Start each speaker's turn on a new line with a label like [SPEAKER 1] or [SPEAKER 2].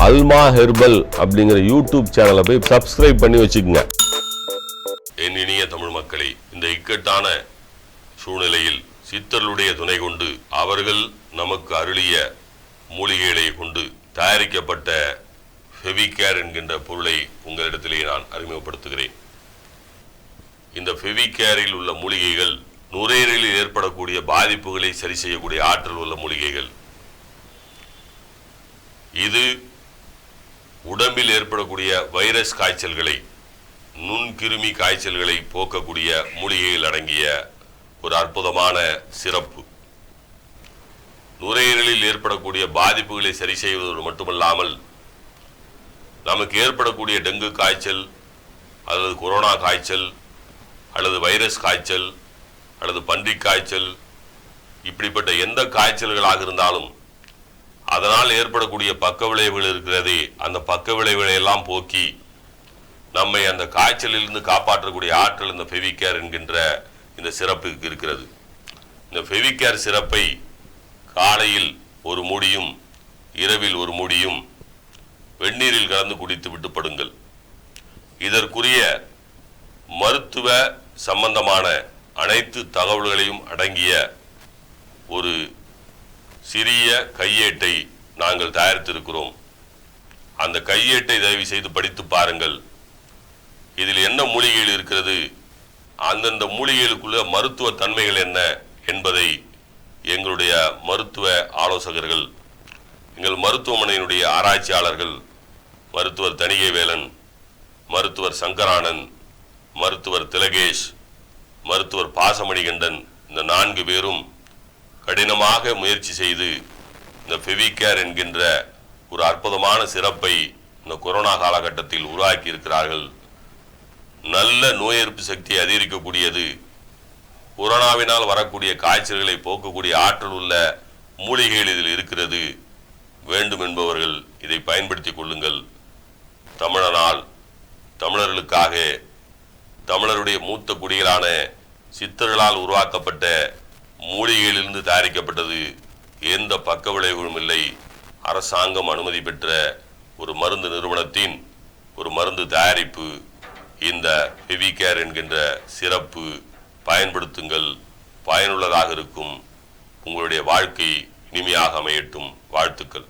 [SPEAKER 1] அல்மா herbal அப்படிங்கிற YouTube சேனலை போய் சப்ஸ்கிரைப் பண்ணி வச்சுக்கோங்க. என் இனிய தமிழ் மக்களே, இந்த இக்கட்டான சூழ்நிலையில் சித்தர்களுடைய துணை கொண்டு அவர்கள் நமக்கு அருளிய மூலிகைகளை கொண்டு தயாரிக்கப்பட்ட ஃபெவிகேர் என்கின்ற பொருளை உங்களிடத்திலே நான் அறிமுகப்படுத்துகிறேன். இந்த ஃபெவிகேரில் உள்ள மூலிகைகள் நுரையீரலில் ஏற்படக்கூடிய பாதிப்புகளை சரி செய்யக்கூடிய ஆற்றல் உள்ள மூலிகைகள். இது உடம்பில் ஏற்படக்கூடிய வைரஸ் காய்ச்சல்களை, நுண்கிருமி காய்ச்சல்களை போக்கக்கூடிய மூலிகைகள் அடங்கிய ஒரு அற்புதமான சிறப்பு. நுரையீரலில் ஏற்படக்கூடிய பாதிப்புகளை சரி செய்வதோடு மட்டுமல்லாமல் நமக்கு ஏற்படக்கூடிய டெங்கு காய்ச்சல் அல்லது கொரோனா காய்ச்சல் அல்லது வைரஸ் காய்ச்சல் அல்லது பன்றிக் காய்ச்சல், இப்படிப்பட்ட எந்த காய்ச்சல்களாக இருந்தாலும் அதனால் ஏற்படக்கூடிய பக்க விளைவுகள் இருக்கிறதே, அந்த பக்க விளைவுகளை எல்லாம் போக்கி நம்மை அந்த காய்ச்சலிலிருந்து காப்பாற்றக்கூடிய ஆற்றல் இந்த ஃபெவிகேர் என்கின்ற இந்த சிறப்புக்கு இருக்கிறது. இந்த ஃபெவிகேர் சிறப்பை காலையில் ஒரு மூடியும் இரவில் ஒரு மூடியும் வெந்நீரில் கலந்து குடித்து விட்டு படுங்கள். இதற்குரிய மருத்துவ சம்பந்தமான அனைத்து தகவல்களையும் அடங்கிய ஒரு சிறிய கையேட்டை நாங்கள் தயாரித்திருக்கிறோம். அந்த கையேட்டை தயவு செய்து படித்து பாருங்கள். இதில் என்ன மூலிகைகள் இருக்கிறது, அந்தந்த மூலிகைகளுக்குள்ள மருத்துவ தன்மைகள் என்ன என்பதை எங்களுடைய மருத்துவ ஆலோசகர்கள், எங்கள் மருத்துவமனையினுடைய ஆராய்ச்சியாளர்கள், மருத்துவர் தணிகைவேலன், மருத்துவர் சங்கரானந்த், மருத்துவர் திலகேஷ், மருத்துவர் பாசமணிகண்டன், இந்த 4 பேரும் கடினமாக முயற்சி செய்து இந்த ஃபெவிகேர் என்கின்ற ஒரு அற்புதமான சிறப்பை இந்த கொரோனா காலகட்டத்தில் உருவாக்கி இருக்கிறார்கள். நல்ல நோய் எதிர்ப்பு சக்தியை அதிகரிக்கக்கூடியது, கொரோனாவினால் வரக்கூடிய காய்ச்சல்களை போக்கக்கூடிய ஆற்றல் உள்ள மூலிகைகள் இதில் இருக்கிறது. வேண்டும் என்பவர்கள் இதை பயன்படுத்திக் கொள்ளுங்கள். தமிழனால், தமிழர்களுக்காக, தமிழருடைய மூத்த குடிகளான சித்தர்களால் உருவாக்கப்பட்ட மூலிகையிலிருந்து தயாரிக்கப்பட்டது. எந்த பக்க விளைவுகளும் இல்லை. அரசாங்கம் அனுமதி பெற்ற ஒரு மருந்து நிறுவனத்தின் ஒரு மருந்து தயாரிப்பு இந்த ஃபெவிகேர் என்கின்ற சிறப்பு. பயன்படுத்துங்கள், பயனுள்ளதாக இருக்கும். உங்களுடைய வாழ்க்கை இனிமையாக அமையட்டும். வாழ்த்துக்கள்.